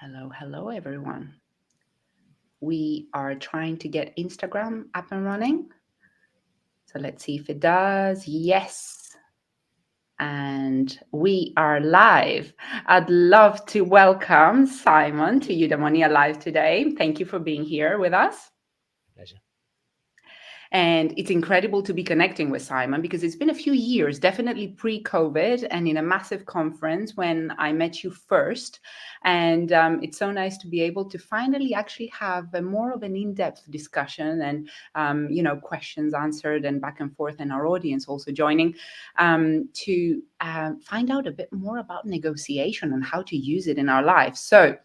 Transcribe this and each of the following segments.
Hello, everyone. We are trying to get Instagram up and running. So let's see if it does. Yes. And we are live. I'd love to welcome Simon to Eudaimonia Live today. Thank you for being here with us. Pleasure. And it's incredible to be connecting with Simon because it's been a few years, definitely pre COVID, and in a massive conference when I met you first. And it's so nice to be able to finally actually have a more of an in depth discussion and, questions answered and back and forth, and our audience also joining to find out a bit more about negotiation and how to use it in our lives. So,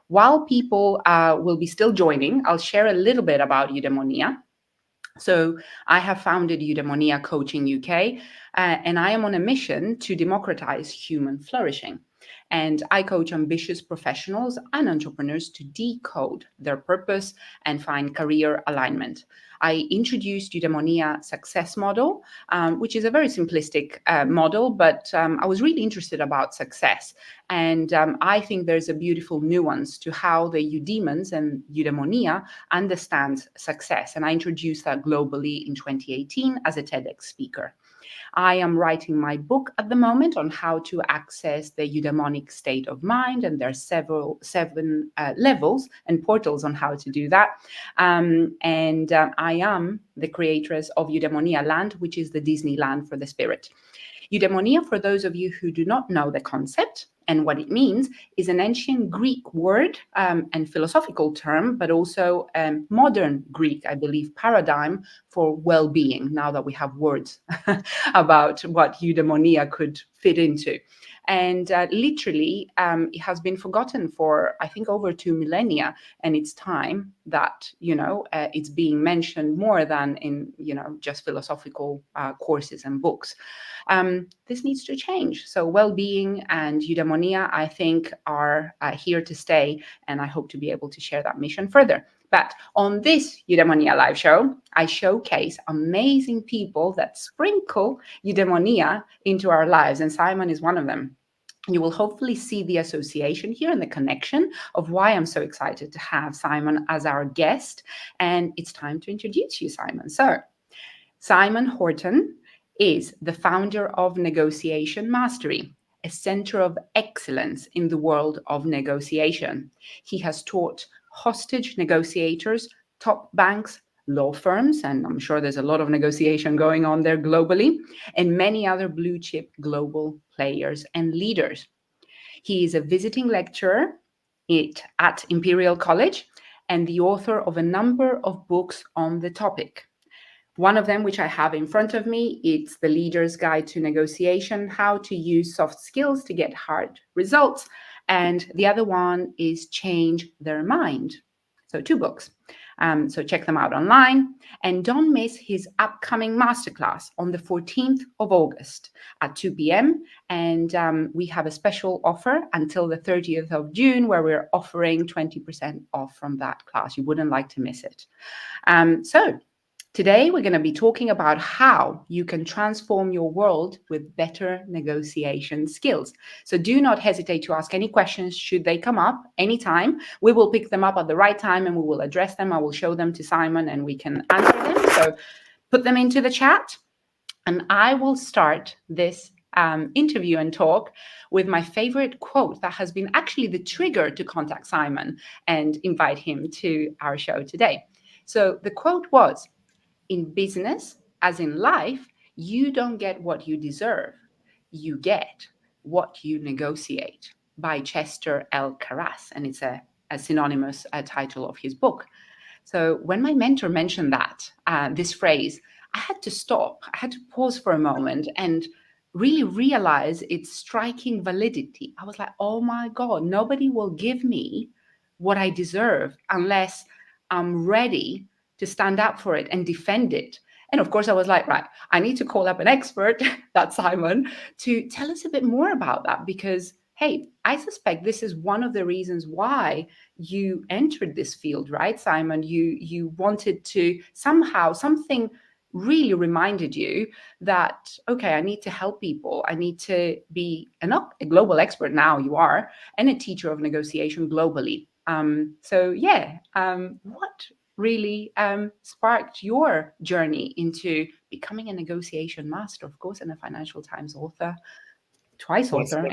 while people will be still joining, I'll share a little bit about Eudaimonia. So I have founded Eudaimonia Coaching UK, and I am on a mission to democratize human flourishing. And I coach ambitious professionals and entrepreneurs to decode their purpose and find career alignment. I introduced Eudaimonia Success Model, which is a very simplistic model, but I was really interested about success. And I think there's a beautiful nuance to how the Eudemons and Eudaimonia understands success. And I introduced that globally in 2018 as a TEDx speaker. I am writing my book at the moment on how to access the eudaimonic state of mind, and there are seven levels and portals on how to do that. And I am the creatress of Eudaimonia Land, which is the Disneyland for the spirit. Eudaimonia, for those of you who do not know the concept and what it means, is an ancient Greek word and philosophical term, but also modern Greek, I believe, paradigm for well-being, now that we have words about what eudaimonia could fit into. And literally, it has been forgotten for, I think, over 2 millennia. And it's time that, it's being mentioned more than in, just philosophical courses and books. This needs to change. So well-being and eudaimonia, I think, are here to stay. And I hope to be able to share that mission further. But on this Eudaimonia live show, I showcase amazing people that sprinkle eudaimonia into our lives. And Simon is one of them. You will hopefully see the association here and the connection of why I'm so excited to have Simon as our guest. And it's time to introduce you, Simon. So, Simon Horton is the founder of Negotiation Mastery, a center of excellence in the world of negotiation. He has taught hostage negotiators, top banks, law firms, and I'm sure there's a lot of negotiation going on there globally, and many other blue chip global players and leaders. He is a visiting lecturer at Imperial College and the author of a number of books on the topic. One of them, which I have in front of me, it's The Leader's Guide to Negotiation, How to Use Soft Skills to Get Hard Results. And the other one is Change Their Mind. So 2 books. So check them out online. And don't miss his upcoming masterclass on the 14th of August at 2 p.m. And we have a special offer until the 30th of June where we're offering 20% off from that class. You wouldn't like to miss it. So today, we're going to be talking about how you can transform your world with better negotiation skills. So do not hesitate to ask any questions should they come up anytime. We will pick them up at the right time and we will address them. I will show them to Simon and we can answer them. So put them into the chat. And I will start this interview and talk with my favorite quote that has been actually the trigger to contact Simon and invite him to our show today. So the quote was, "In business, as in life, you don't get what you deserve. You get what you negotiate," by Chester L. Carras. And it's a synonymous title of his book. So when my mentor mentioned that, this phrase, I had to stop. I had to pause for a moment and really realize its striking validity. I was like, oh my God, nobody will give me what I deserve unless I'm ready to stand up for it and defend it. And of course, I was like, right, I need to call up an expert, that's Simon, to tell us a bit more about that because, hey, I suspect this is one of the reasons why you entered this field, right, Simon? You wanted to somehow, something really reminded you that, okay, I need to help people. I need to be a global expert now, you are, and a teacher of negotiation globally. What really sparked your journey into becoming a negotiation master, of course, and a Financial Times author, twice What's, author?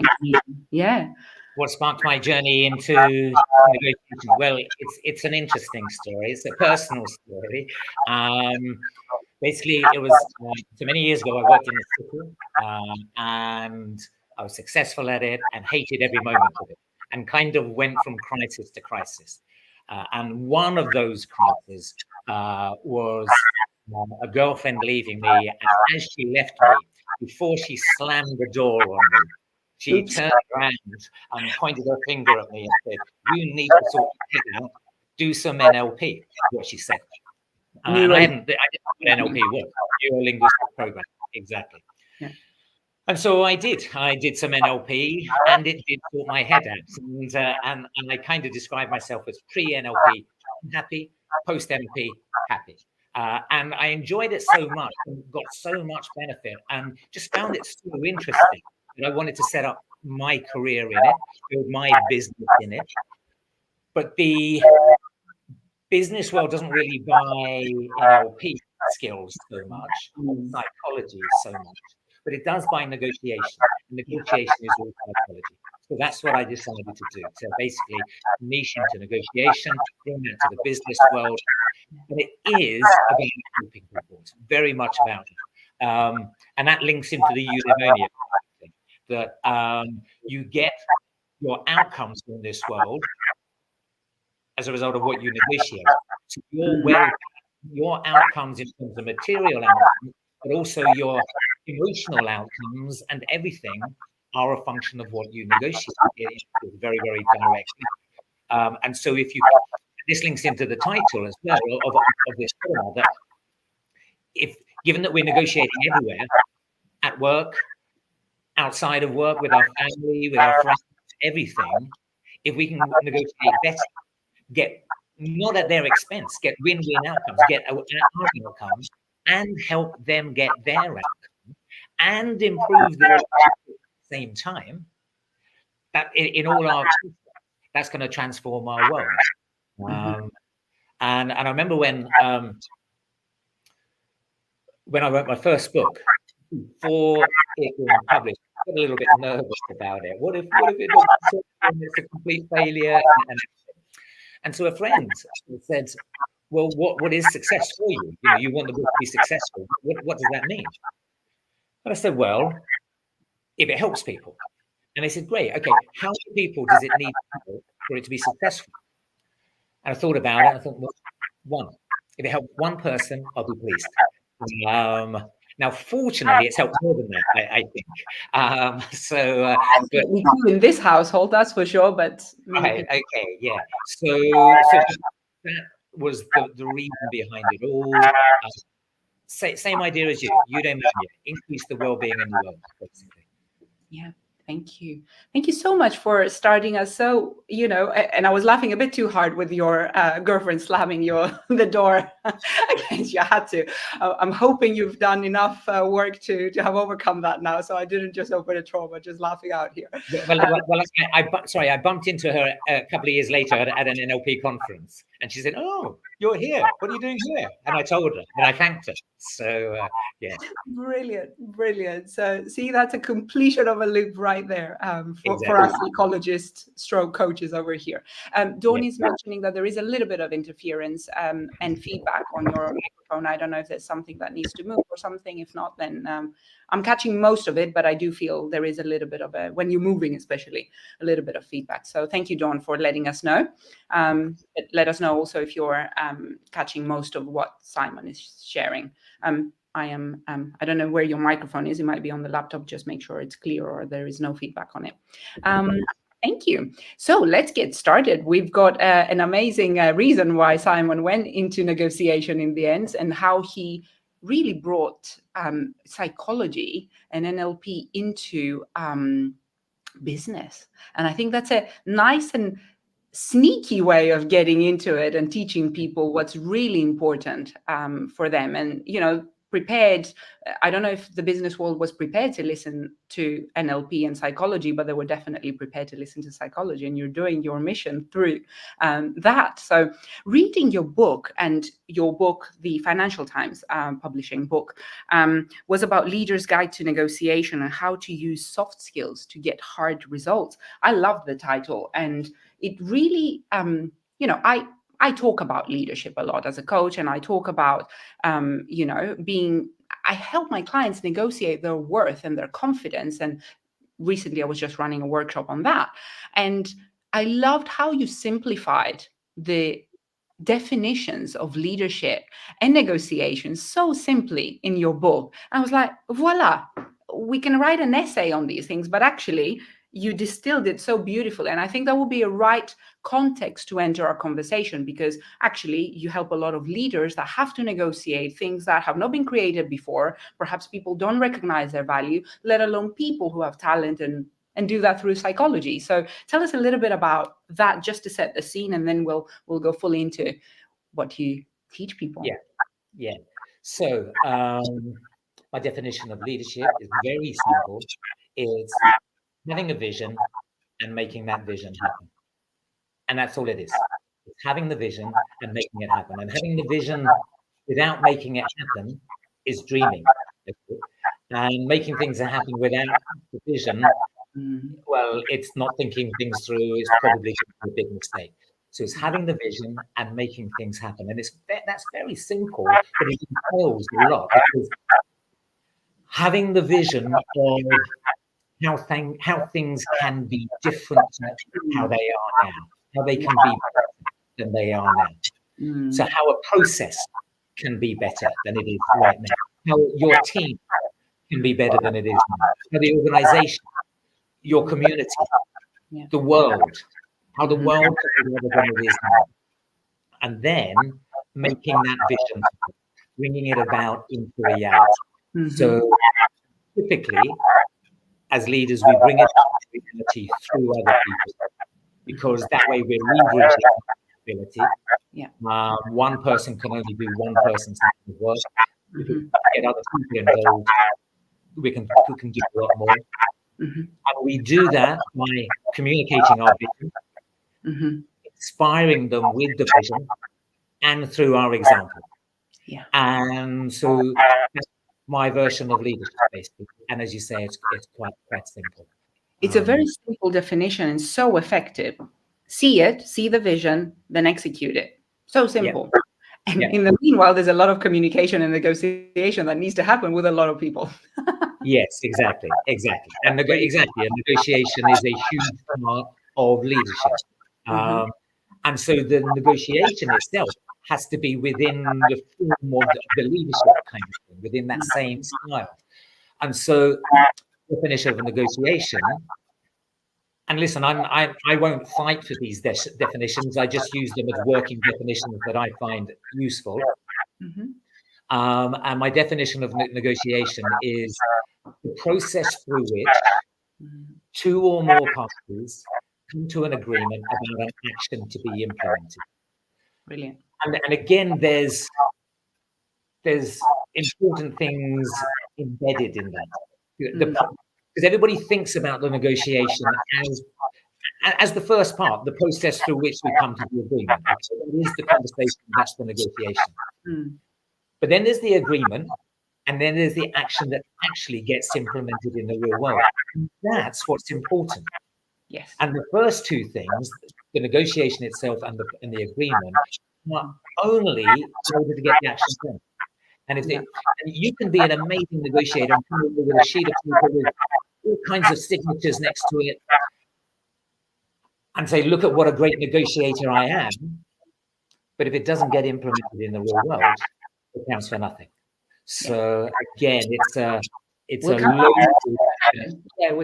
Yeah. what sparked my journey into negotiation? Well, it's an interesting story. It's a personal story. Basically, it was so many years ago. I worked in the city, and I was successful at it and hated every moment of it, and kind of went from crisis to crisis. And one of those crises was a girlfriend leaving me, and as she left me, before she slammed the door on me, she Oops. turned around and pointed her finger at me and said, "You need to sort your head out, do some NLP," what she said. And I didn't know what NLP was, Neuro Linguistic Programming, exactly. Yeah. And so I did some NLP, and it did sort my head out. And I kind of describe myself as pre-NLP happy, post-NLP happy. And I enjoyed it so much and got so much benefit and just found it so interesting that I wanted to set up my career in it, build my business in it. But the business world doesn't really buy NLP skills so much, or psychology so much, but it does buy negotiation. Negotiation is all psychology. So that's what I decided to do. So basically niche into negotiation, bring that to the business world. And it is about helping people. It's very much about it. And that links into the eudaimonia thing, that you get your outcomes in this world as a result of what you negotiate. So your outcomes in terms of material outcomes, but also your emotional outcomes and everything are a function of what you negotiate very, very directly. And so this links into the title as well of this webinar, that given that we're negotiating everywhere, at work, outside of work, with our family, with our friends, everything, if we can negotiate better, get not at their expense, get win-win outcomes, get our outcomes, and help them get their outcome, and improve their at the same time. That in all our that's going to transform our world. And I remember when I wrote my first book, before it was published, I got a little bit nervous about it. What if it's a complete failure? And so a friend said, "Well, what is success for you? You know, you want the book to be successful. What does that mean?" And I said, "Well, if it helps people." And they said, "Great, okay. How many people does it need to help for it to be successful?" And I thought about it. I thought, well, one. If it helps one person, I'll be pleased. Now, fortunately, it's helped more than that, I think. But we do in this household, that's for sure. But okay, yeah. So that was the reason behind it all. Same idea as you. Eudaimonia, increase the well-being in the world, basically. Yeah. Thank you. Thank you so much for starting us. So, and I was laughing a bit too hard with your girlfriend slamming the door against you. I had to. I'm hoping you've done enough work to have overcome that now. So I didn't just open a trauma, just laughing out here. Well, I bumped into her a couple of years later at an NLP conference, and she said, "Oh, you're here. What are you doing here?" And I told her, and I thanked her. So, yeah. Brilliant. So, see, that's a completion of a loop right there Exactly. for us psychologists, stroke coaches over here. Dawn is mentioning that there is a little bit of interference and feedback on your microphone. I don't know if there's something that needs to move or something. If not, then I'm catching most of it, but I do feel there is a little bit of when you're moving, especially, a little bit of feedback. So thank you, Dawn, for letting us know. Let us know also if you're catching most of what Simon is sharing. I don't know where your microphone is. It might be on the laptop. Just make sure it's clear or there is no feedback on it. Thank you. So let's get started. We've got an amazing reason why Simon went into negotiation in the end, and how he really brought psychology and NLP into business. And I think that's a nice and sneaky way of getting into it and teaching people what's really important for them. And, prepared. I don't know if the business world was prepared to listen to NLP and psychology, but they were definitely prepared to listen to psychology, and you're doing your mission through that. So reading your book, and your book, the Financial Times publishing book, was about Leaders' Guide to Negotiation and how to use soft skills to get hard results. I love the title, and it really, I talk about leadership a lot as a coach, and I talk about, I help my clients negotiate their worth and their confidence. And recently I was just running a workshop on that. And I loved how you simplified the definitions of leadership and negotiation so simply in your book. I was like, voila, we can write an essay on these things, but actually you distilled it so beautifully. And I think that would be a right context to enter our conversation, because actually you help a lot of leaders that have to negotiate things that have not been created before. Perhaps people don't recognize their value, let alone people who have talent and do that through psychology. So tell us a little bit about that, just to set the scene, and then we'll go fully into what you teach people. Yeah. So my definition of leadership is very simple. It's having a vision and making that vision happen. And that's all it is. It's having the vision and making it happen. And having the vision without making it happen is dreaming. And making things happen without the vision, well, it's not thinking things through. It's probably a big mistake. So it's having the vision and making things happen. And that's very simple, but it entails a lot, because having the vision of how things can be different to how they are now, how they can be better than they are now. So how a process can be better than it is right now, how your team can be better than it is now, how the organization, your community, the world, how the world can be better than it is now. And then making that vision, bringing it about into reality. So typically, as leaders, we bring it to reality through other people, because that way we're leveraging ability. One person can only do one person's work. If we get other people involved, we can do a lot more. And we do that by communicating our vision, inspiring them with the vision, and through our example. And so that's my version of leadership, basically. And as you say, it's quite simple. It's a very simple definition and so effective. See the vision, then execute it. So simple. And in the meanwhile, there's a lot of communication and negotiation that needs to happen with a lot of people. Yes, exactly. And negotiation is a huge part of leadership. And so the negotiation itself has to be within the form of the leadership kind of thing, within that same style. And so the definition of a negotiation, and listen, I won't fight for these definitions. I just use them as working definitions that I find useful. And my definition of negotiation is the process through which two or more parties come to an agreement about an action to be implemented. Brilliant. And again, there's important things embedded in that. Because everybody thinks about the negotiation as the first part, the process through which we come to the agreement. So that is the conversation, that's the negotiation. But then there's the agreement, and then there's the action that actually gets implemented in the real world. And that's what's important. Yes. And the first two things, the negotiation itself and the agreement, are only in order to get the action done. And and you can be an amazing negotiator and come with a sheet of paper with all kinds of signatures next to it and say, look at what a great negotiator I am. But if it doesn't get implemented in the real world, it counts for nothing. So again, we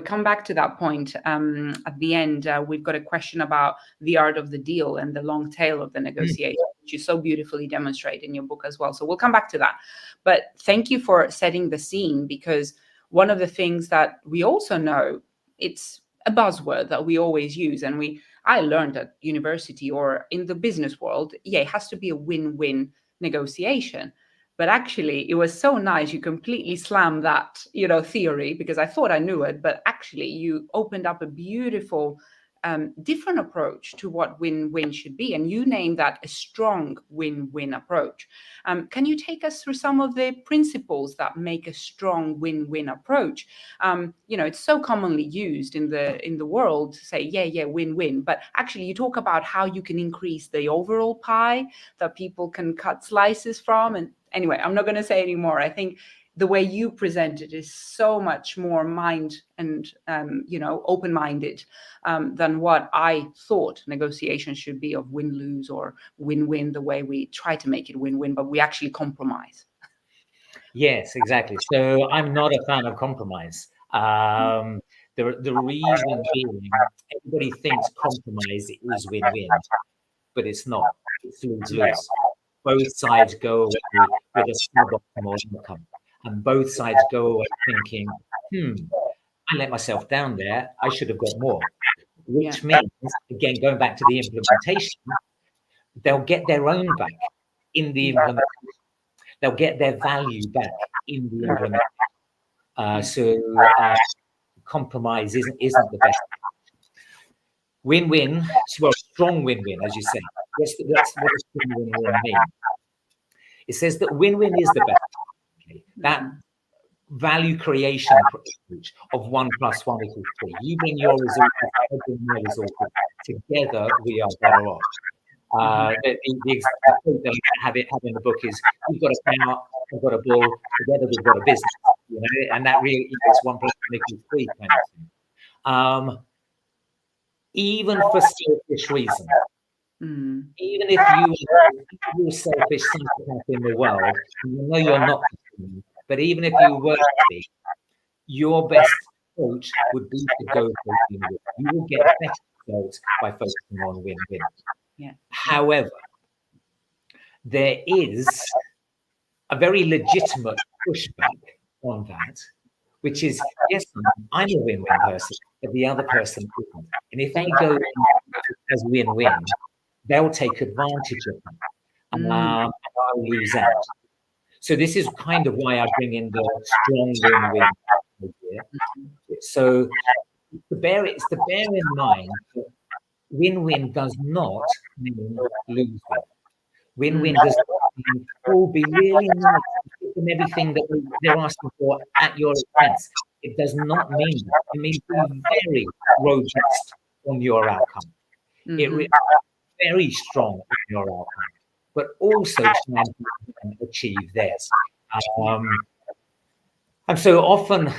come back to that point at the end. We've got a question about the art of the deal and the long tail of the negotiation, which you so beautifully demonstrate in your book as well. So we'll come back to that. But thank you for setting the scene, because one of the things that we also know, it's a buzzword that we always use, and I learned at university or in the business world, it has to be a win-win negotiation. But actually, it was so nice. You completely slammed that, theory, because I thought I knew it, but actually, you opened up a beautiful, different approach to what win-win should be, and you named that a strong win-win approach. Can you take us through some of the principles that make a strong win-win approach? It's so commonly used in the world to say, yeah, win-win, but actually, you talk about how you can increase the overall pie that people can cut slices from. And anyway, I'm not going to say anymore. I think the way you present it is so much more mind and open-minded than what I thought negotiations should be, of win-lose or win-win, the way we try to make it win-win, but we actually compromise. Yes, exactly. So I'm not a fan of compromise. The reason being, everybody thinks compromise is win-win, but it's not. It's lose-lose. Both sides go away with a suboptimal outcome, and both sides go away thinking, I let myself down there. I should have got more. Which means, again, going back to the implementation, they'll get their own back in the implementation. They'll get their value back in the implementation. So compromise isn't the best. Win-win, well, strong win-win, as you say. That's what does strong win-win mean? It says that win-win is the best. Okay? That value creation approach of 1 + 1 = 3. You bring your resources, I bring my resources. Together, we are better off. The quote that I have in the book is, "We've got a cow, I've got a bull, together we've got a business." And that really is 1 + 1 = 3 kind of thing. Even for selfish reasons, even if you're selfish psychopath in the world, you know you're not, but even if you were to be, your best approach would be to go for win-win. You will get better results by focusing on win-win. However, there is a very legitimate pushback on that, which is, yes, I'm a win-win person, but the other person isn't. And if I go as win-win, they'll take advantage of that, and I'll lose out. So this is kind of why I bring in the strong win-win idea. So to bear in mind that win-win does not mean lose-win. Win-win does not mean, oh, be really nice, give them everything that they're asking for at your expense. It does not mean that. It means be very robust on your outcome. It very strong on your outcome, but also try and achieve theirs. And so often,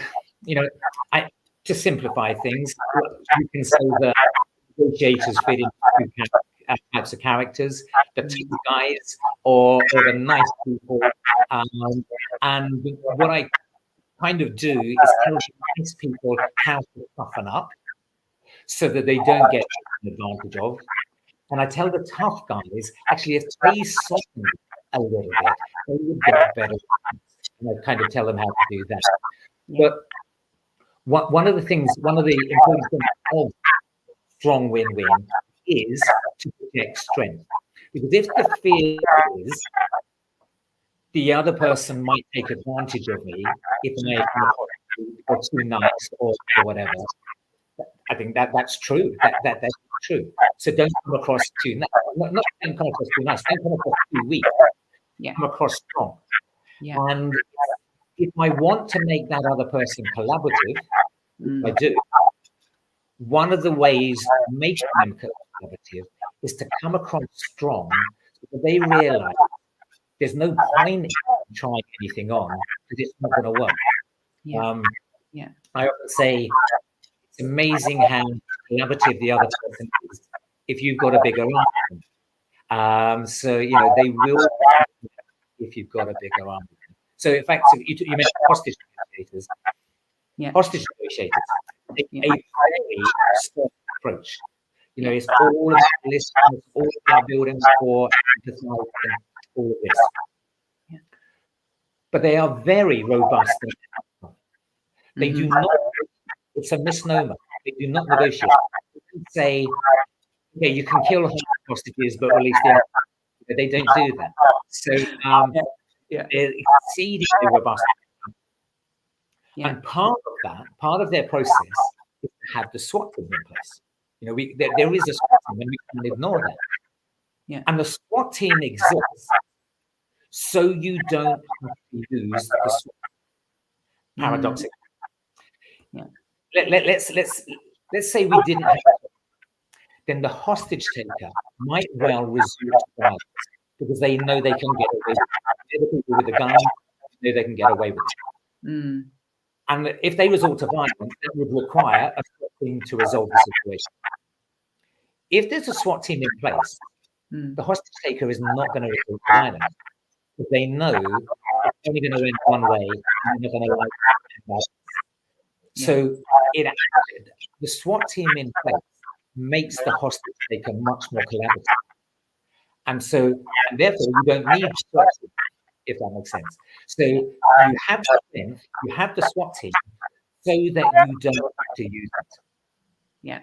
to simplify things, you can say that negotiators fit into two types of characters: the tough guys or the nice people. And what I kind of do is tell the nice people how to toughen up so that they don't get taken advantage of. And I tell the tough guys, actually, if they soften a little bit, they would get better. And I kind of tell them how to do that. But one of the important things of strong win-win is to protect strength. Because if the fear is the other person might take advantage of me if I'm too nice or whatever, I think that's true. That's true. So don't come across too nice. Not don't come across too nice. Don't come across too weak. Come across strong. And if I want to make that other person collaborative, I do. One of the ways to make them collaborative is to come across strong, so that they realize there's no point in trying anything on because it's not going to work. I often say it's amazing how collaborative the other person is if you've got a bigger arm. So they will if you've got a bigger arm. So in fact, you mentioned hostage negotiators. Hostage negotiators take a very soft approach. It's all about listening, it's all about building rapport, empathizing, all of this. But they are very robust. They do not. It's a misnomer. They do not negotiate. You can say, okay, you can kill hostages, but release the other. They don't do that. So They're exceedingly robust. Yeah. And part of their process is to have the SWAT team in place. You know, there is a SWAT team, and we can't ignore that. Yeah. And the SWAT team exists so you don't have to use the SWAT. Paradoxically. Yeah. Let's say we didn't have it. Then the hostage taker might well resort to violence because they know they can get away with it. The people with the gun know they can get away with it. And if they resort to violence, that would require a SWAT team to resolve the situation. If there's a SWAT team in place, the hostage taker is not going to resort to violence because they know it's only going to end one way and they're not going to like that. So the SWAT team in place makes the hostage taker much more collaborative. And therefore you don't need SWAT team, if that makes sense. So you have the SWAT team so that you don't have to use it. Yeah.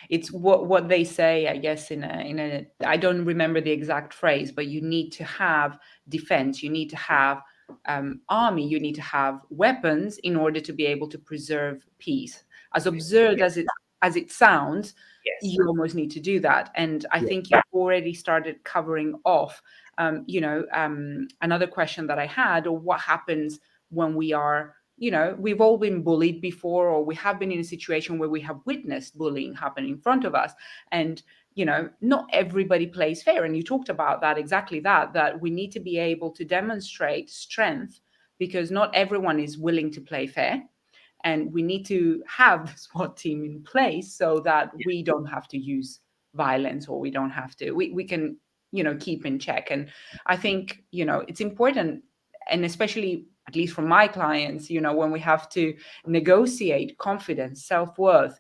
It's what they say, I guess, in a I don't remember the exact phrase, but you need to have defense, you need to have army, you need to have weapons in order to be able to preserve peace. As absurd as it sounds, you almost need to do that. And I think you've already started covering off, another question that I had, or what happens when we are, we've all been bullied before, or we have been in a situation where we have witnessed bullying happen in front of us. And, not everybody plays fair. And you talked about that, exactly that we need to be able to demonstrate strength because not everyone is willing to play fair. And we need to have the SWAT team in place so that we don't have to use violence, or we don't have to, we can, keep in check. And I think, it's important, and especially at least from my clients, when we have to negotiate confidence, self-worth,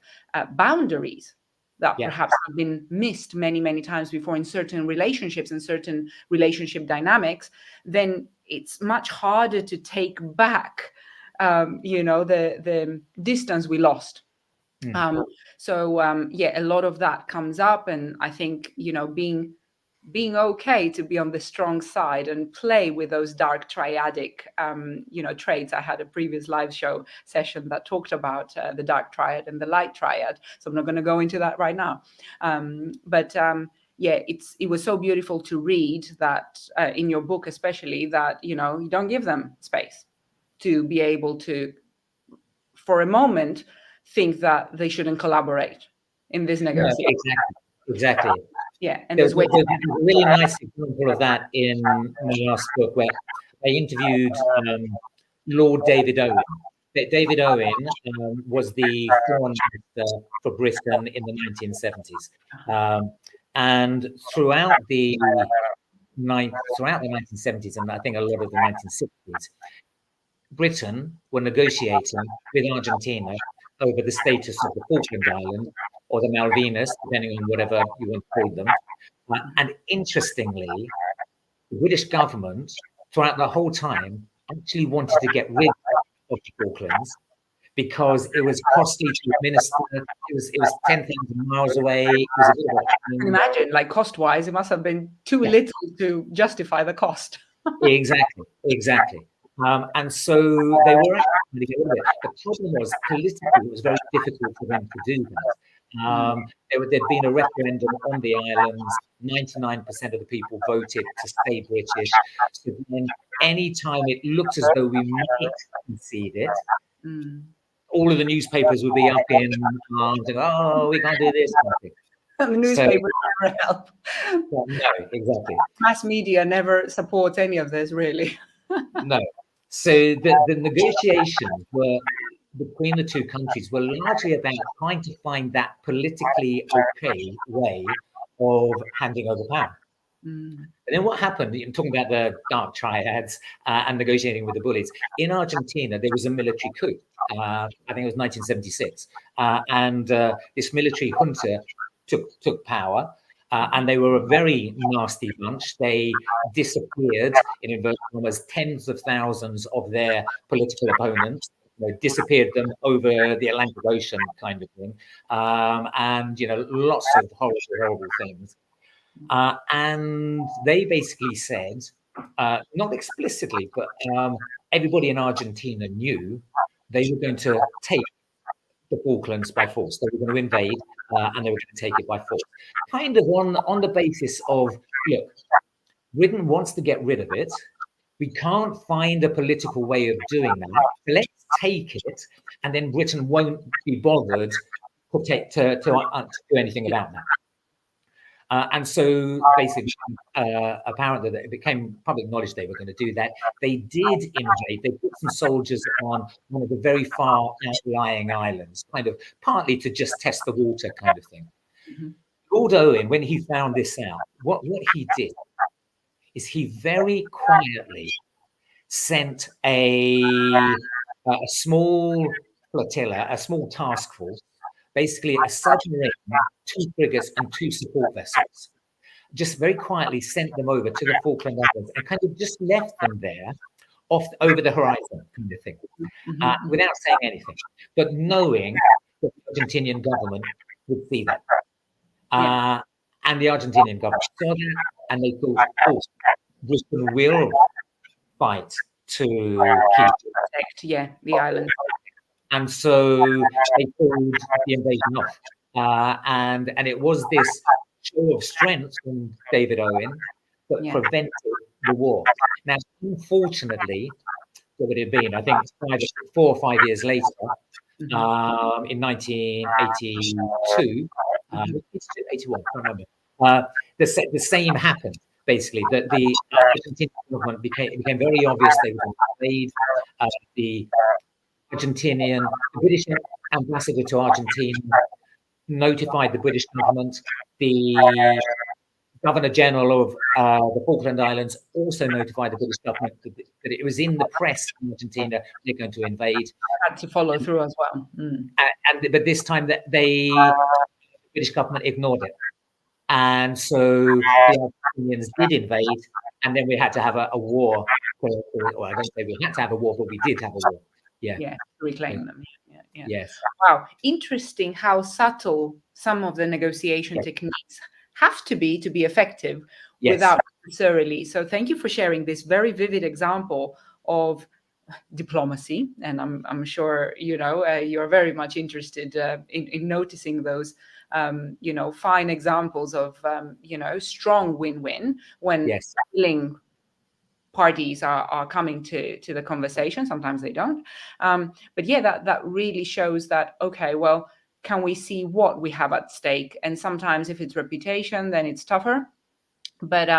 boundaries that perhaps have been missed many, many times before in certain relationships and certain relationship dynamics, then it's much harder to take back, the distance we lost. A lot of that comes up. And I think, being okay to be on the strong side and play with those dark triadic, traits. I had a previous live show session that talked about the dark triad and the light triad. So I'm not going to go into that right now. It was so beautiful to read that in your book, especially that, you don't give them space to be able to, for a moment, think that they shouldn't collaborate in this negotiation. No, exactly. Yeah, and there's a really nice example of that in my last book, where I interviewed Lord David Owen. David Owen was the foreign minister for Britain in the 1970s, and throughout the 1970s, and I think a lot of the 1960s, Britain were negotiating with Argentina over the status of the Falkland Islands, or the Malvinas, depending on whatever you want to call them. And interestingly, the British government, throughout the whole time, actually wanted to get rid of the Falklands because it was costly to administer. It was 10,000 miles away. It was a bit of I can imagine, like cost-wise, it must have been too little to justify the cost. Exactly. And so they were actually trying to get rid of it. The problem was, politically, it was very difficult for them to do that. There'd been a referendum on the islands. 99% of the people voted to stay British. So then, anytime it looked as though we might concede it, all of the newspapers would be up in arms and, oh, we can't do this. The newspapers never help. No, exactly. Mass media never supports any of this, really. No. So the negotiations were between the two countries were largely about trying to find that politically okay way of handing over power. And then what happened, I'm talking about the dark triads and negotiating with the bullies. In Argentina, there was a military coup. I think it was 1976. And this military junta took power. And they were a very nasty bunch. They disappeared, in inverted commas, tens of thousands of their political opponents. They disappeared them over the Atlantic Ocean, kind of thing. And, lots of horrible things. And they basically said, not explicitly, but everybody in Argentina knew they were going to take the Falklands by force. They were going to invade, and they were going to take it by force. Kind of on the basis of, look, Britain wants to get rid of it. We can't find a political way of doing that. Let's take it, and then Britain won't be bothered to do anything about that. And so basically, apparently, it became public knowledge they were going to do that. They did invade. They put some soldiers on one of the very far outlying islands, kind of partly to just test the water kind of thing. Mm-hmm. Lord Owen, when he found this out, what he did is he very quietly sent a small flotilla, a small task force, basically a submarine, 2 frigates and 2 support vessels, just very quietly sent them over to the Falkland Islands and kind of just left them there over the horizon kind of thing, without saying anything, but knowing that the Argentinian government would see that. And the Argentinian government saw that, and they thought, oh, Britain will fight to protect, the island. And so they pulled the invasion off. And it was this show of strength from David Owen that prevented the war. Now, unfortunately, what would it have been? I think 4 or 5 years later, in 1982, 81, I can't remember, the same happened. Basically, that the Argentinian government became very obvious they were going to invade. The British ambassador to Argentina notified the British government. The Governor General of the Falkland Islands also notified the British government that it was in the press in Argentina they're going to invade. Had to follow through as well. But this time the British government ignored it. And so the Argentinians did invade, and then we had to have a war. Well, I don't say we had to have a war, but we did have a war. Yeah, reclaim them. Yeah. Yes. Wow, interesting how subtle some of the negotiation techniques have to be effective without necessarily. So thank you for sharing this very vivid example of diplomacy, and I'm sure you're very much interested in noticing those fine examples of strong win-win when willing parties are coming to the conversation. Sometimes they don't, but that really shows that, okay, well, can we see what we have at stake? And sometimes if it's reputation, then it's tougher. But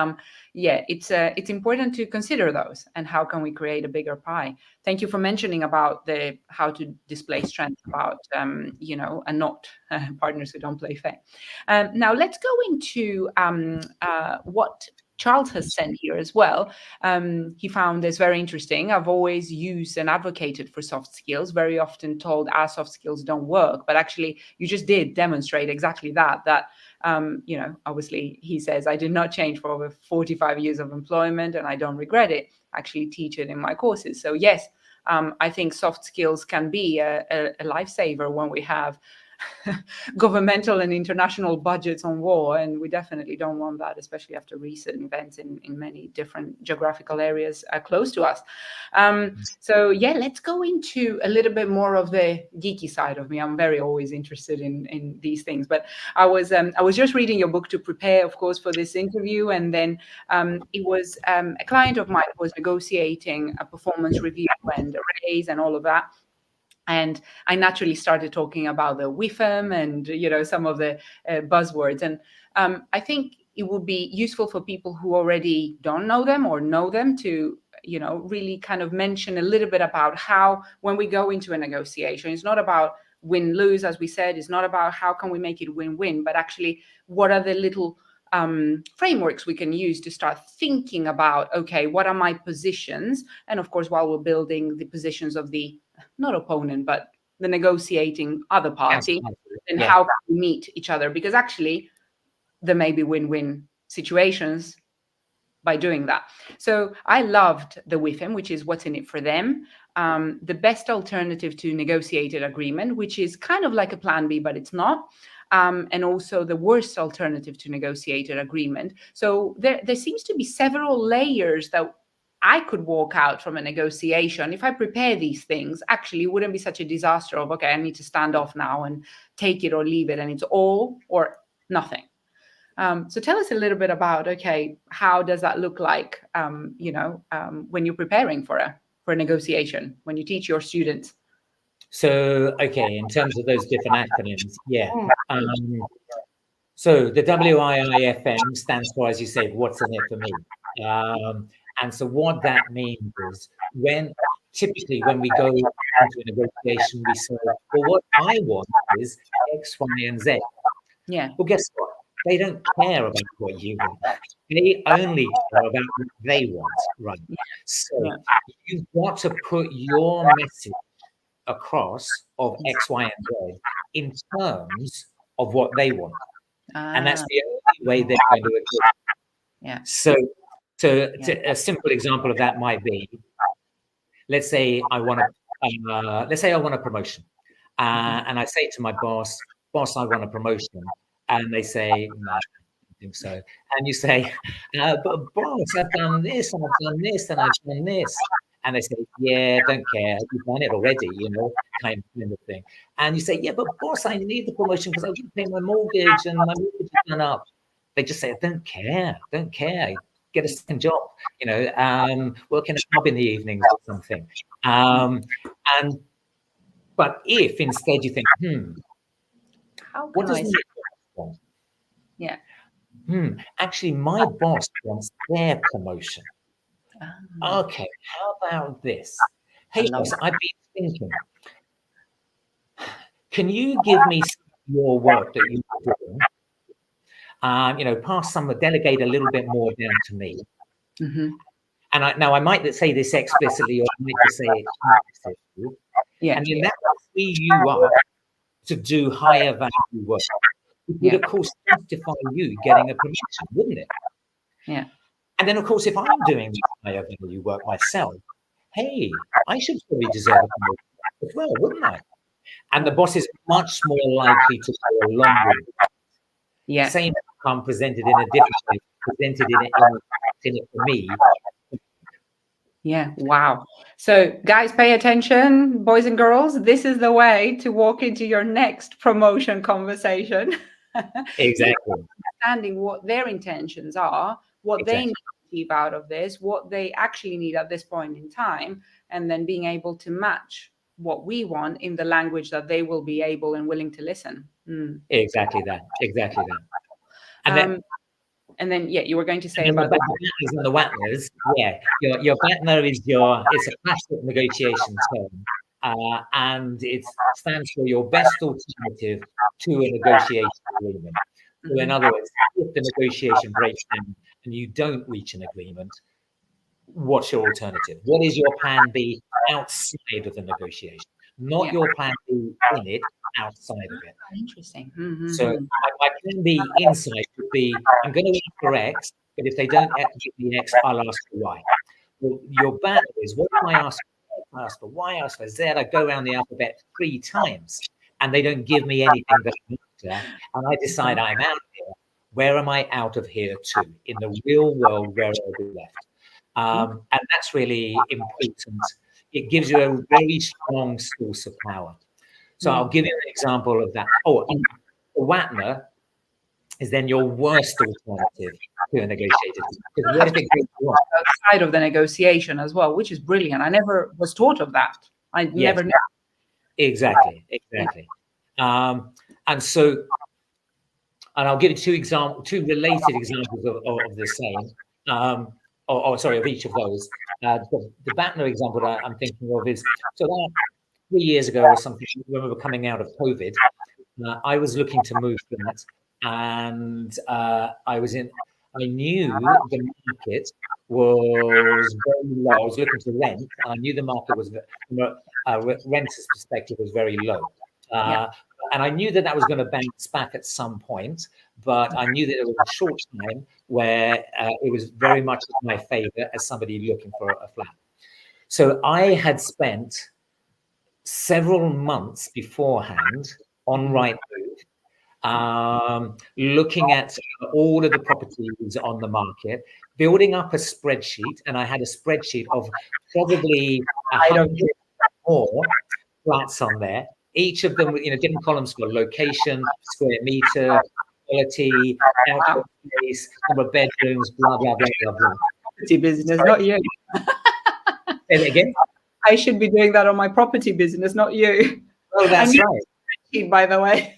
it's important to consider those, and how can we create a bigger pie. Thank you for mentioning about how to display strength, about and not partners who don't play fair. Now let's go into what Charles has sent here as well. He found this very interesting. I've always used and advocated for soft skills, very often told our soft skills don't work, but actually you just did demonstrate exactly that obviously he says, I did not change for over 45 years of employment and I don't regret it. I actually teach it in my courses. So yes, I think soft skills can be a lifesaver when we have governmental and international budgets on war, and we definitely don't want that, especially after recent events in many different geographical areas close to us. So let's go into a little bit more of the geeky side of me. I'm very always interested in these things, but I was just reading your book to prepare, of course, for this interview, and then it was a client of mine who was negotiating a performance review and a raise and all of that. And I naturally started talking about the WIFM and, some of the buzzwords. And I think it would be useful for people who already don't know them or know them to, really kind of mention a little bit about how, when we go into a negotiation, it's not about win-lose, as we said. It's not about how can we make it win-win, but actually what are the little frameworks we can use to start thinking about, okay, what are my positions? And of course, while we're building the positions of the not opponent, but the negotiating other party, and how can we meet each other? Because actually, there may be win-win situations by doing that. So I loved the WIFM, which is what's in it for them. The best alternative to negotiated agreement, which is kind of like a plan B, but it's not. and also the worst alternative to negotiated agreement. So there seems to be several layers that I could walk out from a negotiation. If I prepare these things, actually it wouldn't be such a disaster of, okay, I need to stand off now and take it or leave it, and it's all or nothing. So tell us a little bit about, okay, how does that look like, when you're preparing for a negotiation, when you teach your students? So, okay, in terms of those different acronyms, yeah. So the WIIFM stands for, as you say, what's in it for me. And so what that means is typically when we go into a negotiation, we say, well, what I want is X, Y, and Z. Yeah. Well, guess what? They don't care about what you want. They only care about what they want, right? So you've got to put your message across of X, Y, and Z in terms of what they want. And that's the only way they're going to agree. Yeah. So a simple example of that might be, let's say I want a promotion, and I say to my boss, I want a promotion, and they say, no, I don't think so. And you say, but boss, I've done this, and I've done this, and I've done this. And they say, yeah, don't care, you've done it already, kind of thing. And you say, yeah, but boss, I need the promotion because I want to pay my mortgage and my mortgage is gone up. They just say, don't care. Get a second job, work in a pub in the evenings or something. But if instead you think, what does my boss want? Yeah. Actually, my boss wants their promotion. Okay, how about this? Hey, boss, I've been thinking, can you give me some of your work that you're doing? Delegate a little bit more down to me. Mm-hmm. And I might say this explicitly, or I might just say it implicitly. Yeah. And then that will free you up to do higher value work. It would, of course, justify you getting a promotion, wouldn't it? Yeah. And then, of course, if I'm doing this higher value work myself, hey, I should probably deserve a promotion as well, wouldn't I? And the boss is much more likely to go along with it. Yeah. Same outcome presented in a different way, presented in it for me. Yeah. Wow. So guys, pay attention, boys and girls. This is the way to walk into your next promotion conversation. Exactly. Understanding what their intentions are, what they need to achieve out of this, what they actually need at this point in time, and then being able to match what we want in the language that they will be able and willing to listen. Exactly that. And then, you were going to say about the BATNAs and the WATNAs. Yeah, your BATNA is it's a classic negotiation term, and it stands for your best alternative to a negotiation agreement. So in other words, if the negotiation breaks down and you don't reach an agreement, what's your alternative? What is your plan B outside of the negotiation? Not your plan B in it, outside of it. Interesting. So my plan B inside would be, I'm going to ask for X, but if they don't give me X, I'll ask for Y. Well, your battle is, what do I ask for? I ask for Y, I ask for Z, I go around the alphabet 3 times, and they don't give me anything that I'm after, and I decide I'm out of here. Where am I out of here to? In the real world, where I'll be left. And that's really important. It gives you a very strong source of power. So I'll give you an example of that. The WATNA is then your worst alternative to a negotiated. Because what if it goes wrong? Outside of the negotiation as well, which is brilliant. I never was taught of that. I never knew. Exactly. And I'll give you two related examples of the same. Of each of those. The BATNA example that I'm thinking of is, so about 3 years ago or something, when we were coming out of COVID, I was looking to move flat, and I knew the market was very low. I was looking to rent, and I knew the market was, from a renter's perspective, was very low. And I knew that was going to bounce back at some point, but I knew that it was a short time where it was very much in my favor as somebody looking for a flat. So I had spent several months beforehand on Rightmove, looking at all of the properties on the market, building up a spreadsheet, and I had a spreadsheet of probably 100 more flats on there. Each of them, different columns for location, square meter, quality, output space, number of bedrooms, blah, blah, blah, blah, blah. Property business, not you. Say that again? I should be doing that on my property business, not you. Oh, that's right. By the way.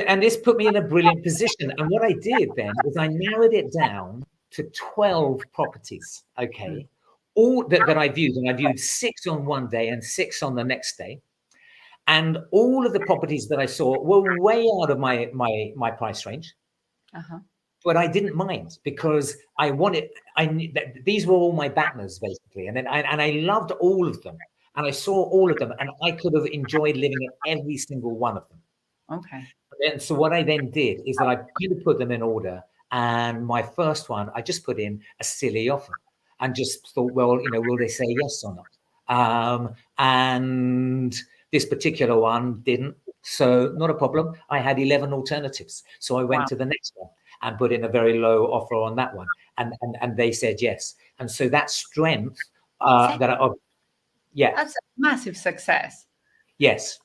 And this put me in a brilliant position. And what I did then is I narrowed it down to 12 properties, okay, all that I viewed. And I viewed 6 on one day and 6 on the next day. And all of the properties that I saw were way out of my price range. But I didn't mind, because I knew that these were all my batters, basically. And I loved all of them. And I saw all of them, and I could have enjoyed living in every single one of them. Okay. And so what I then did is that I kind of put them in order. And my first one, I just put in a silly offer and just thought, well, will they say yes or not? And this particular one didn't. So not a problem. I had 11 alternatives. So I went to the next one and put in a very low offer on that one. And they said yes. And so that strength that's a massive success. Yes.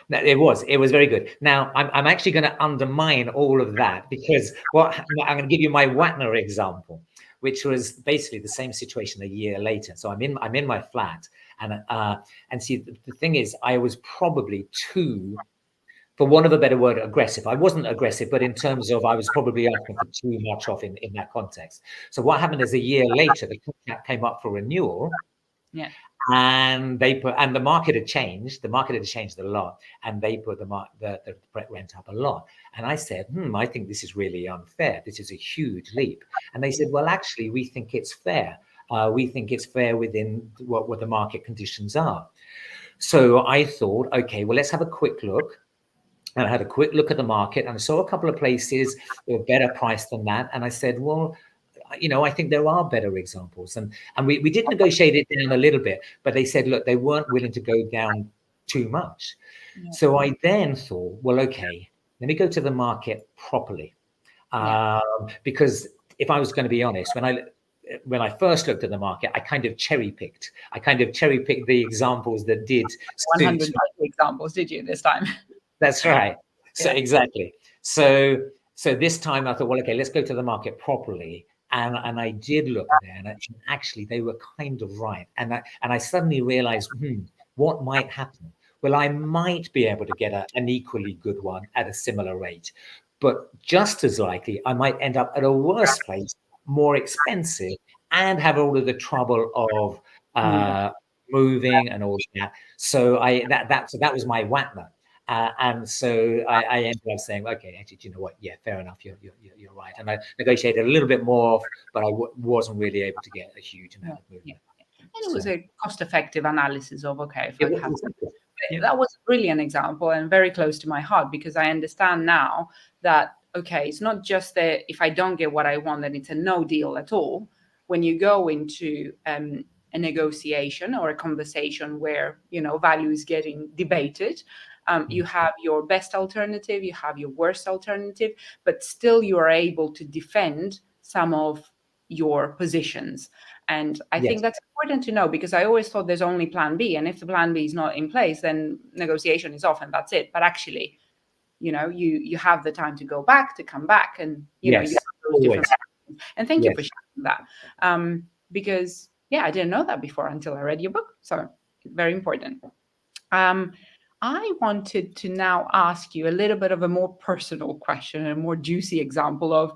It was very good. Now I'm actually going to undermine all of that, because I'm going to give you my Watner example, which was basically the same situation a year later. So I'm in my flat, and see, the thing is, I was probably too, for want of a better word, aggressive. I wasn't aggressive, but in terms of, I was probably asking for too much off in that context. So what happened is, a year later, the contract came up for renewal. Yeah. And the market had changed. The market had changed a lot, and they put the rent up a lot. And I said, I think this is really unfair. This is a huge leap. And they said, well, actually, we think it's fair. We think it's fair within what the market conditions are. So I thought, okay, well, let's have a quick look. And I had a quick look at the market, and I saw a couple of places that were better priced than that. And I said, well, I think there are better examples. And we did negotiate it down a little bit, but they said, look, they weren't willing to go down too much. Yeah. So I then thought, well, okay, let me go to the market properly. Because if I was going to be honest, when I first looked at the market, I kind of cherry picked the examples that did 100 examples, did you, this time? That's right. So exactly. So this time I thought, well, okay, let's go to the market properly. And I did look there, and actually they were kind of right. And I suddenly realized, what might happen? Well, I might be able to get an equally good one at a similar rate, but just as likely, I might end up at a worse place, more expensive, and have all of the trouble of moving and all that. So that was my Watner. And so I ended up saying, okay, actually, do you know what? Yeah, fair enough. You're right. And I negotiated a little bit more, but I wasn't really able to get a huge amount of movement. And it was a cost-effective analysis of, okay, that was a brilliant example and very close to my heart, because I understand now that, okay, it's not just that if I don't get what I want, then it's a no deal at all. When you go into a negotiation or a conversation where, value is getting debated, you have your best alternative, you have your worst alternative, but still you are able to defend some of your positions. And I think that's important to know, because I always thought there's only plan B. And if the plan B is not in place, then negotiation is off and that's it. But actually, you have the time to go back, to come back, and, you have those different things. And thank you for sharing that. Because, I didn't know that before until I read your book. So very important. I wanted to now ask you a little bit of a more personal question, a more juicy example of,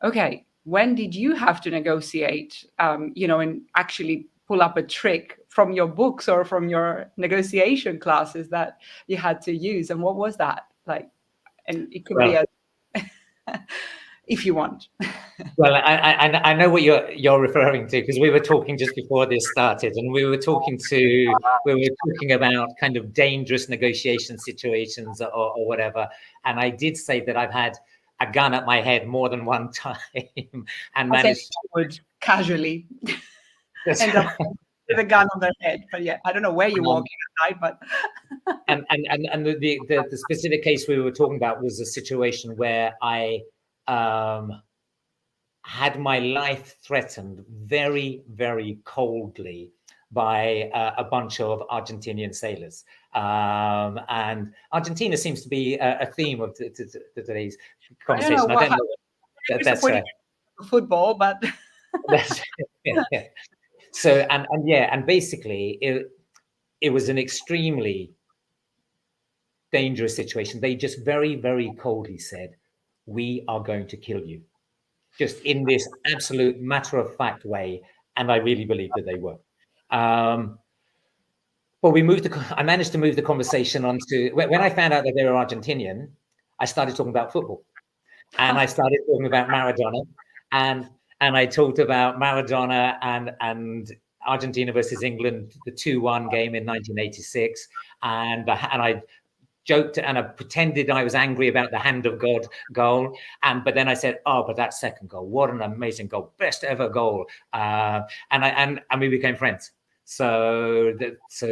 okay, when did you have to negotiate, and actually pull up a trick from your books or from your negotiation classes that you had to use? And what was that like? And it could be if you want. Well, I know what you're referring to, because we were talking just before this started, and we were talking about kind of dangerous negotiation situations or whatever. And I did say that I've had a gun at my head more than one time and managed would casually end up with a gun on their head. But yeah, I don't know where you're walking at night, but and the specific case we were talking about was a situation where I had my life threatened very, very coldly by a bunch of Argentinian sailors. And Argentina seems to be a theme of today's conversation. I don't know. That's right. Football, but that's, yeah. So and basically it was an extremely dangerous situation. They just very, very coldly said, "We are going to kill you," just in this absolute matter-of-fact way, and I really believe that they were. Well, I managed to move the conversation on to when I found out that they were Argentinian. I started talking about football, and I started talking about Maradona, and I talked about Maradona and Argentina versus England, the 2-1 game in 1986, and I joked and I pretended I was angry about the hand of God goal. But then I said, "Oh, but that second goal, what an amazing goal, best ever goal." And we became friends. So it's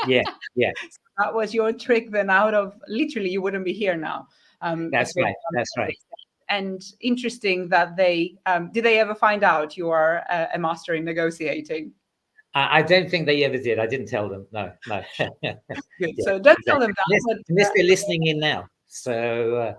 yeah. So that was your trick then. Out of literally, you wouldn't be here now. That's right. And interesting that they did they ever find out you are a master in negotiating? I don't think they ever did. I didn't tell them. No. Good. Yeah, so don't tell them that. Unless they're listening in now. So.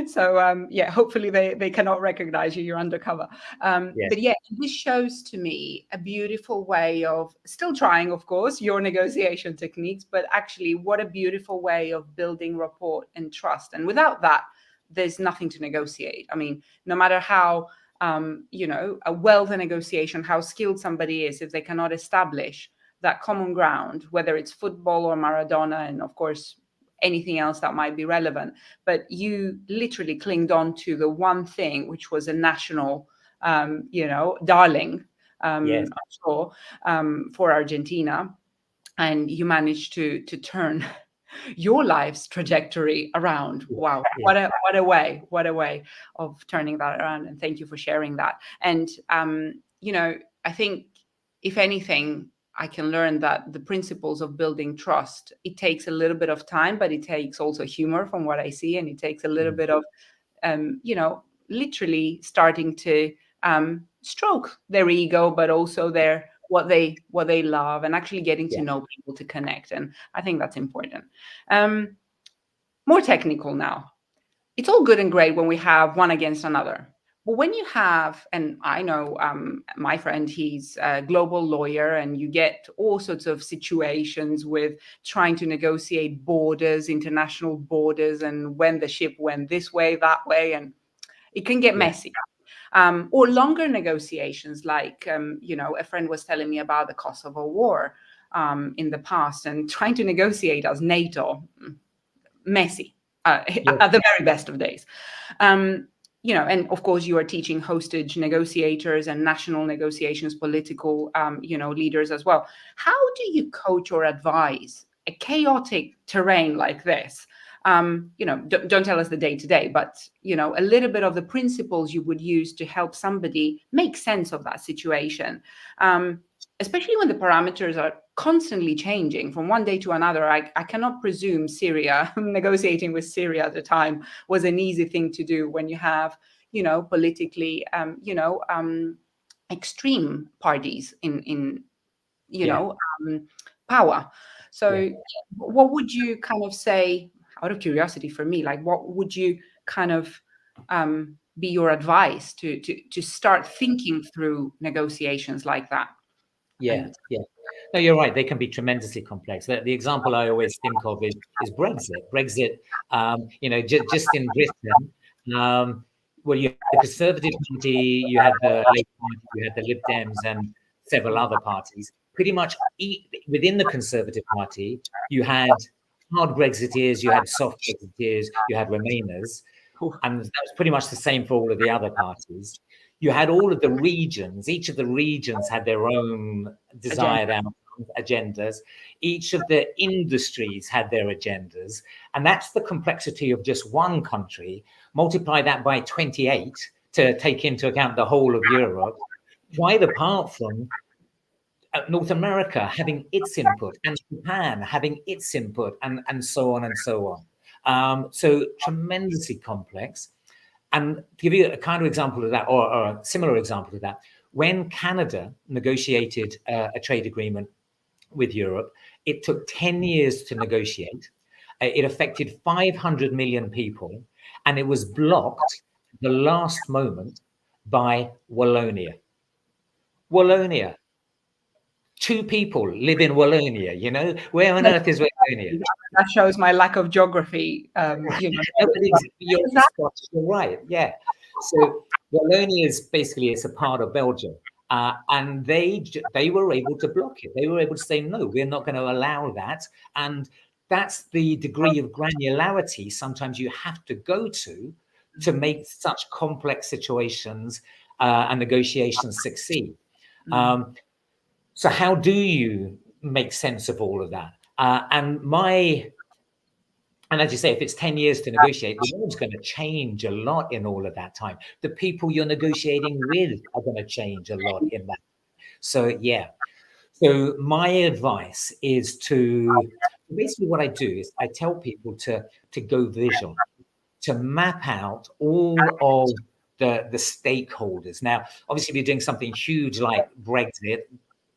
So yeah, hopefully they cannot recognize you. You're undercover. But yeah, this shows to me a beautiful way of still trying, of course, your negotiation techniques, but actually what a beautiful way of building rapport and trust. And without that, there's nothing to negotiate. I mean, no matter how well the negotiation, how skilled somebody is, if they cannot establish that common ground, whether it's football or Maradona, and of course anything else that might be relevant, but you literally clinged on to the one thing which was a national darling, I'm sure, for Argentina, and you managed to turn your life's trajectory around. Wow, what a way of turning that around. And thank you for sharing that. And I think if anything, I can learn that the principles of building trust, it takes a little bit of time, but it takes also humor from what I see. And it takes a little bit of, literally starting to stroke their ego, but also what they love, and actually getting to know people to connect. And I think that's important. More technical now. It's all good and great when we have one against another. But when you have, and I know my friend, he's a global lawyer, and you get all sorts of situations with trying to negotiate borders, international borders, and when the ship went this way, that way, and it can get messy. Or longer negotiations, like, a friend was telling me about the Kosovo War in the past, and trying to negotiate as NATO, messy at the very best of days. And of course, you are teaching hostage negotiators and national negotiations, political, leaders as well. How do you coach or advise a chaotic terrain like this? Don't tell us the day to day, but, a little bit of the principles you would use to help somebody make sense of that situation, especially when the parameters are constantly changing from one day to another. I cannot presume Syria, negotiating with Syria at the time, was an easy thing to do when you have, politically, extreme parties in power. So what would you kind of say, out of curiosity for me, like what would you kind of be your advice to start thinking through negotiations like that? No, you're right. They can be tremendously complex. The example I always think of is Brexit. Brexit, just in Britain, well, you had the Conservative Party, you had the Labour Party, you had the Lib Dems, and several other parties. Pretty much within the Conservative Party, you had hard Brexiteers, you had soft Brexiteers, you had Remainers, and that was pretty much the same for all of the other parties. You had all of the regions. Each of the regions had their own desired agendas. Each of the industries had their agendas. And that's the complexity of just one country. Multiply that by 28 to take into account the whole of Europe. quite apart from North America having its input and Japan having its input and so on and so on. So tremendously complex. And to give you a kind of example of that, or a similar example to that, when Canada negotiated a trade agreement with Europe, it took 10 years to negotiate. It affected 500 million people, and it was blocked at the last moment by Wallonia. Wallonia. Two people live in Wallonia, you know? Where on earth is Wallonia? That shows my lack of geography. You're Scottish, you're right, yeah. So Wallonia is basically, it's a part of Belgium. And they were able to block it. They were able to say, no, we're not going to allow that. And that's the degree of granularity sometimes you have to go to make such complex situations and negotiations succeed. So how do you make sense of all of that? And as you say, if it's 10 years to negotiate, the world's going to change a lot in all of that time. The people you're negotiating with are going to change a lot in that. So, yeah. So my advice is to, basically what I do is I tell people to go visual, to map out all of the stakeholders. Now, obviously, if you're doing something huge like Brexit,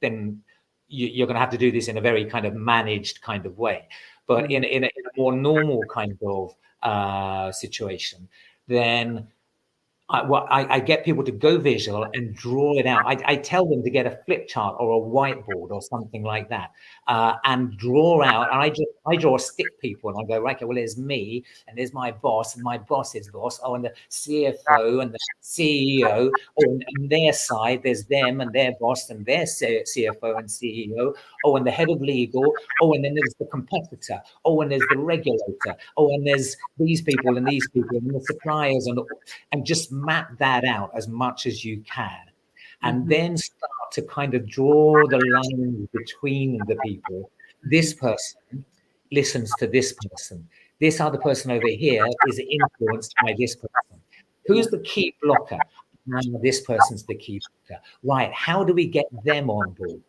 then you're going to have to do this in a very kind of managed kind of way. But in a more normal kind of situation, then I get people to go visual and draw it out. I tell them to get a flip chart or a whiteboard or something like that, and draw out. And I draw stick people, and I go, right, okay, well, there's me, and there's my boss, and my boss's boss. Oh, and the CFO and the CEO. Oh, and on their side, there's them and their boss and their CFO and CEO. Oh, and the head of legal. Oh, and then there's the competitor. Oh, and there's the regulator. Oh, and there's these people and these people and the suppliers and just map that out as much as you can, and then start to kind of draw the line between the people. This person listens to this person. This other person over here is influenced by this person. Who's the key blocker? This person's the key blocker. Right, how do we get them on board?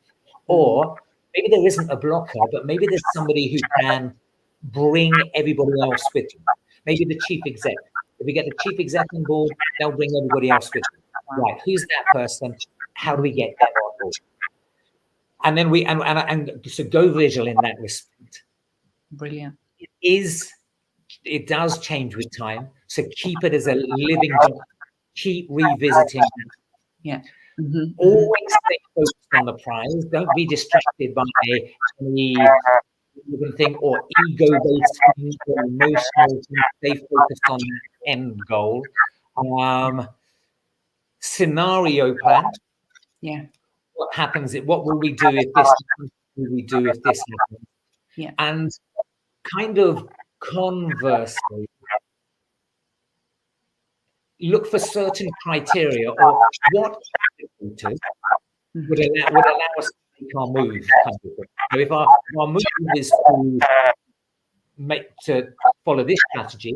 Or maybe there isn't a blocker, but maybe there's somebody who can bring everybody else with them. Maybe the chief exec. If we get the chief exec on board, they'll bring everybody else with them. Right, who's that person? How do we get them on board? And then and so go visual in that respect. Brilliant. It does change with time. So keep it as a living document. Keep revisiting. Yeah. Always stay focused on the prize. Don't be distracted by any thing or ego-based things or emotional things. Stay focused on the end goal. Scenario plan. Yeah. What happens? What will we do if this happens? What will we do if this happens? Yeah. And kind of conversely, look for certain criteria or what indicators would allow us to make our move. Kind of thing. So if our move is to follow this strategy,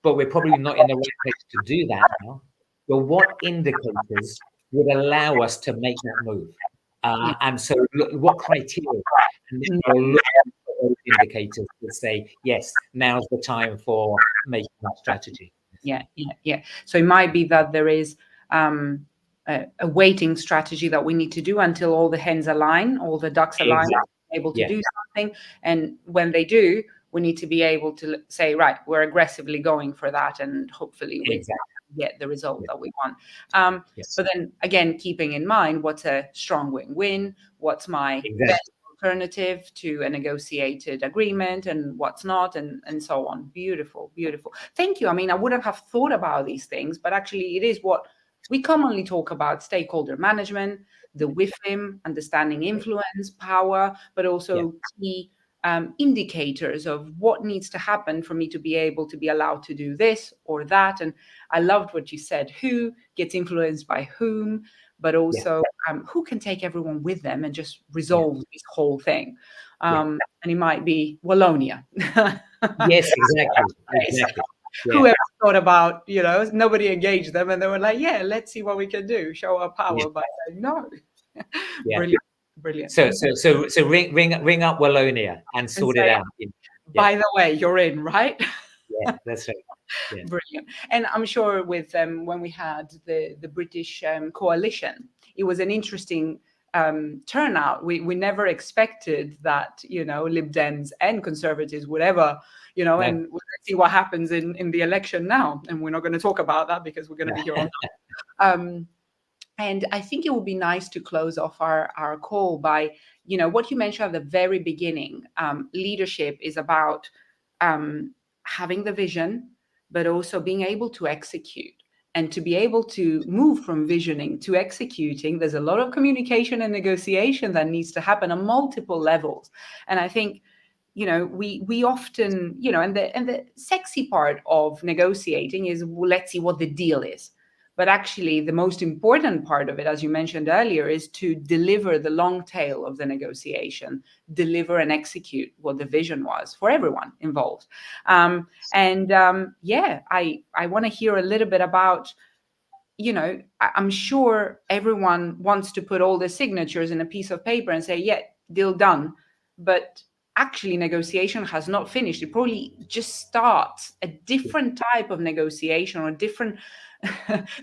but we're probably not in the right place to do that now, well, what indicators would allow us to make that move? And so look, what criteria? And then we'll look at those indicators that say, yes, now's the time for making that strategy. Yeah. So it might be that there is a waiting strategy that we need to do until all the hens align, all the ducks align, able to do something. And when they do, we need to be able to say, right, we're aggressively going for that, and hopefully we get the result that we want. But then again, keeping in mind what's a strong win-win, what's my best alternative to a negotiated agreement and what's not, and so on. Beautiful. Thank you. I mean, I wouldn't have thought about these things, but actually it is what we commonly talk about: stakeholder management, the WIFIM, understanding influence, power, but also key indicators of what needs to happen for me to be able to be allowed to do this or that. And I loved what you said: who gets influenced by whom, but also who can take everyone with them and just resolve this whole thing. And it might be Wallonia. Yes, exactly. Whoever thought about, nobody engaged them, and they were like, yeah, let's see what we can do, show our power by saying no. Brilliant. So ring up Wallonia and sort it out. By the way, you're in, right? Yeah, that's right. Yeah. Brilliant. And I'm sure with when we had the British coalition, it was an interesting turnout. We never expected that, Lib Dems and Conservatives would ever, and let's see what happens in the election now. And we're not going to talk about that because we're going to be here on. And I think it would be nice to close off our call by, what you mentioned at the very beginning. Leadership is about having the vision, but also being able to execute. And to be able to move from visioning to executing, there's a lot of communication and negotiation that needs to happen on multiple levels. And I think, we often, and the sexy part of negotiating is, well, let's see what the deal is. But actually, the most important part of it, as you mentioned earlier, is to deliver the long tail of the negotiation, deliver and execute what the vision was for everyone involved. I want to hear a little bit about, I'm sure everyone wants to put all the signatures in a piece of paper and say, yeah, deal done. But actually, negotiation has not finished. It probably just starts a different type of negotiation, or a different,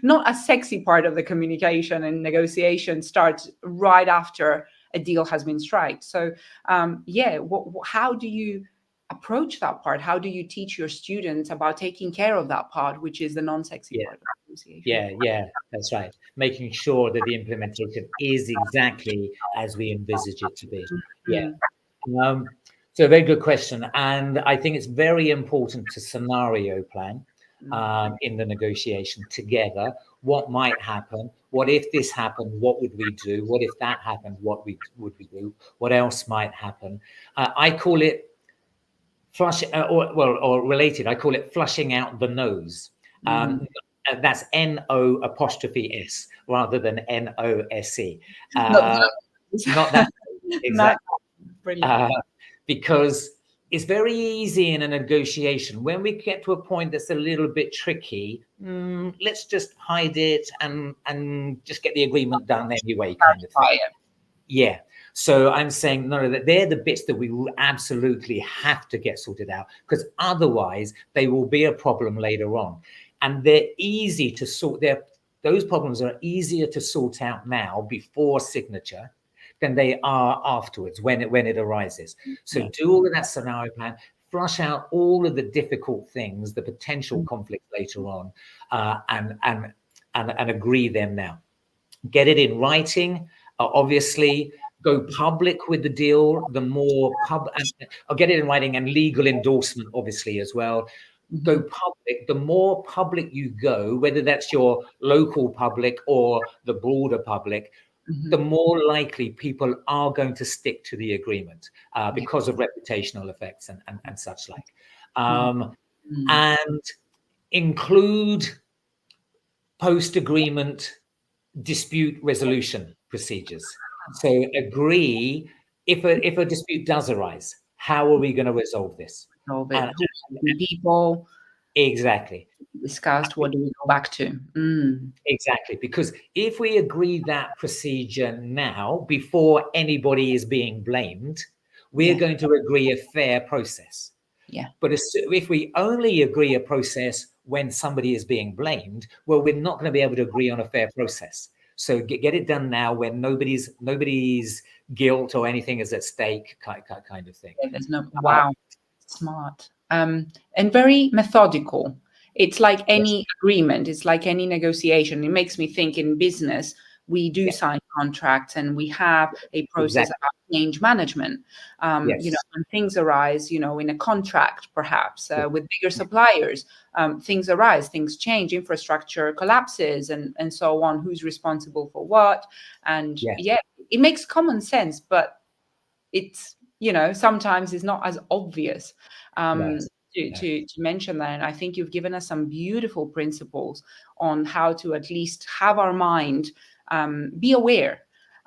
not a sexy part of the communication and negotiation starts right after a deal has been struck. So, how do you approach that part? How do you teach your students about taking care of that part, which is the non-sexy part of the negotiation? Yeah, that's right. Making sure that the implementation is exactly as we envisage it to be. Yeah. So a very good question. And I think it's very important to scenario plan in the negotiation together. What might happen? What if this happened? What would we do? What if that happened? What would we do? What else might happen? I call it or related. I call it flushing out the nose. That's NO''S rather than NOSE. Not that. Exactly. Because it's very easy in a negotiation. When we get to a point that's a little bit tricky, let's just hide it and just get the agreement done anyway, kind of thing. Yeah. So I'm saying, no, that they're the bits that we will absolutely have to get sorted out, because otherwise they will be a problem later on. And they're easy to sort. Those problems are easier to sort out now before signature than they are afterwards when it arises. So do all of that scenario plan, flush out all of the difficult things, the potential conflict later on, and agree them now. Get it in writing, obviously. Go public with the deal. The more I'll get it in writing, and legal endorsement, obviously, as well. Go public. The more public you go, whether that's your local public or the broader public, the more likely people are going to stick to the agreement because of reputational effects and such like. And include post-agreement dispute resolution procedures. So agree, if a dispute does arise, how are we going to resolve this? People. Exactly. Discussed, what do we go back to? Exactly, because if we agree that procedure now, before anybody is being blamed, we're going to agree a fair process. Yeah. But if we only agree a process when somebody is being blamed, well, we're not going to be able to agree on a fair process. So get it done now, when nobody's guilt or anything is at stake, kind of thing. Yeah, there's no smart and very methodical. It's like any agreement. It's like any negotiation. It makes me think, in business, we do sign contracts, and we have a process about change management. When things arise, in a contract, perhaps with bigger suppliers, things arise, things change, infrastructure collapses, and so on. Who's responsible for what? And it makes common sense, but it's, sometimes it's not as obvious. To mention that. And I think you've given us some beautiful principles on how to at least have our mind be aware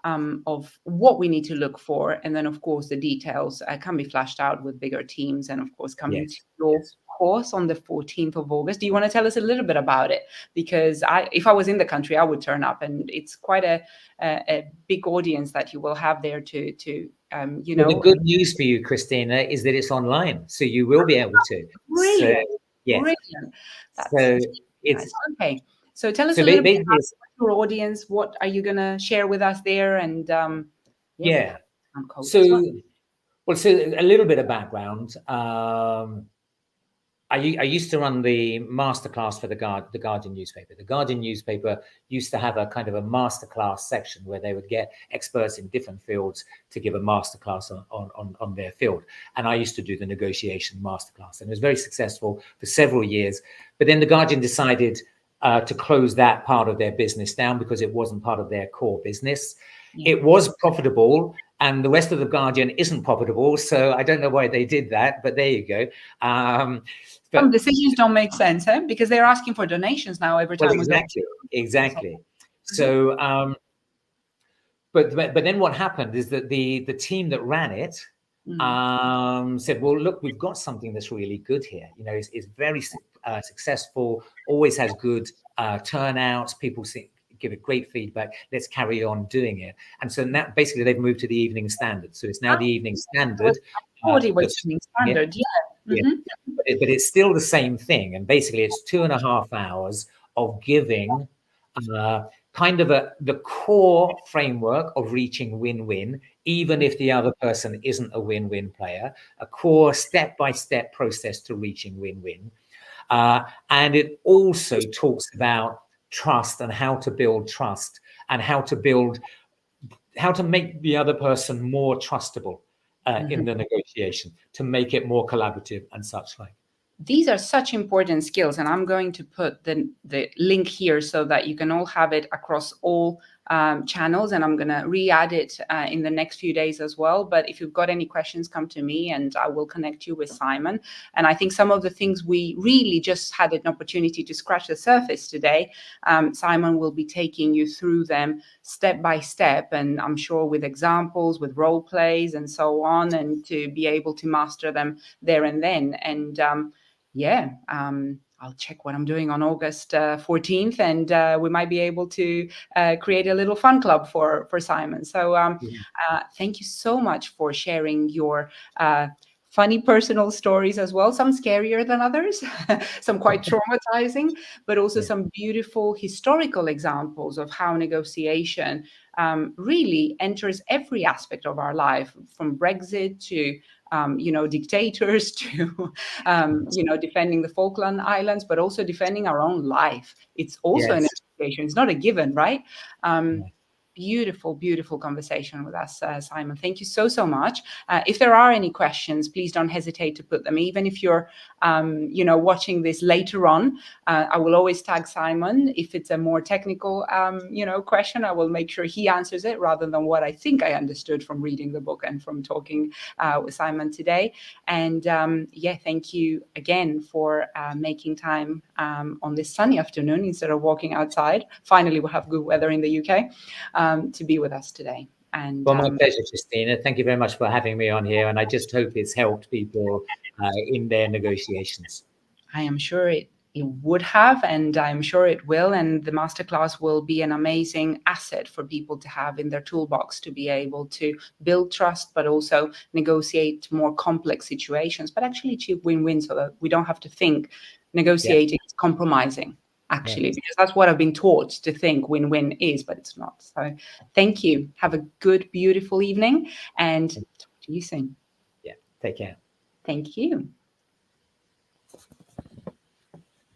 of what we need to look for. And then, of course, the details can be flashed out with bigger teams, and, of course, coming to your course on the 14th of August. Do you want to tell us a little bit about it? Because if I was in the country, I would turn up, and it's quite a big audience that you will have there to Well, the good news for you, Christina, is that it's online, so you will be able to. Brilliant. So, yes. Brilliant. That's so nice. it's Okay. So tell us so a little bit basically about your audience. What are you going to share with us there? And yeah. code So, as well. well, so a little bit of background. I used to run the masterclass for the Guardian newspaper. The Guardian newspaper used to have a kind of a masterclass section where they would get experts in different fields to give a masterclass on their field. And I used to do the negotiation masterclass, and it was very successful for several years. But then the Guardian decided to close that part of their business down because it wasn't part of their core business. Yeah. It was profitable, and the rest of the Guardian isn't profitable. So I don't know why they did that, but there you go. Some decisions don't make sense, because they're asking for donations now every time. Well, exactly. So, but then what happened is that the team that ran it said, well, look, we've got something that's really good here. You know, it's very successful, always has good turnouts. People give it great feedback. Let's carry on doing it. And so now basically they've moved to the Evening Standard. So it's now the Evening Standard. Evening Standard, yeah. Yeah. But it's still the same thing. And basically it's 2.5 hours of giving kind of the core framework of reaching win-win, even if the other person isn't a win-win player, a core step-by-step process to reaching win-win. And it also talks about trust and how to build trust and how to make the other person more trustable in the negotiation, to make it more collaborative and such like. These are such important skills, and I'm going to put the link here so that you can all have it across all channels, and I'm going to re-add it in the next few days as well. But if you've got any questions, come to me and I will connect you with Simon. And I think some of the things we really just had an opportunity to scratch the surface today, Simon will be taking you through them step by step, and I'm sure with examples, with role plays and so on, and to be able to master them there and then. And I'll check what I'm doing on August 14th, and we might be able to create a little fun club for Simon. So thank you so much for sharing your funny personal stories as well, some scarier than others, some quite traumatizing, but also some beautiful historical examples of how negotiation really enters every aspect of our life, from Brexit to dictators to, defending the Falkland Islands, but also defending our own life. It's also an education. It's not a given, right? Beautiful, beautiful conversation with us, Simon. Thank you so much. If there are any questions, please don't hesitate to put them. Even if you're, watching this later on, I will always tag Simon. If it's a more technical, question, I will make sure he answers it rather than what I think I understood from reading the book and from talking with Simon today. And thank you again for making time on this sunny afternoon instead of walking outside. Finally, we'll have good weather in the UK. To be with us today. And well, my pleasure, Christina. Thank you very much for having me on here, and I just hope it's helped people in their negotiations. I am sure it would have, and I'm sure it will, and the masterclass will be an amazing asset for people to have in their toolbox to be able to build trust, but also negotiate more complex situations, but actually achieve win-win, so that we don't have to think negotiating is compromising. Actually, because that's what I've been taught to think win-win is, but it's not. So thank you. Have a good, beautiful evening, and talk to you soon. Yeah, take care. Thank you.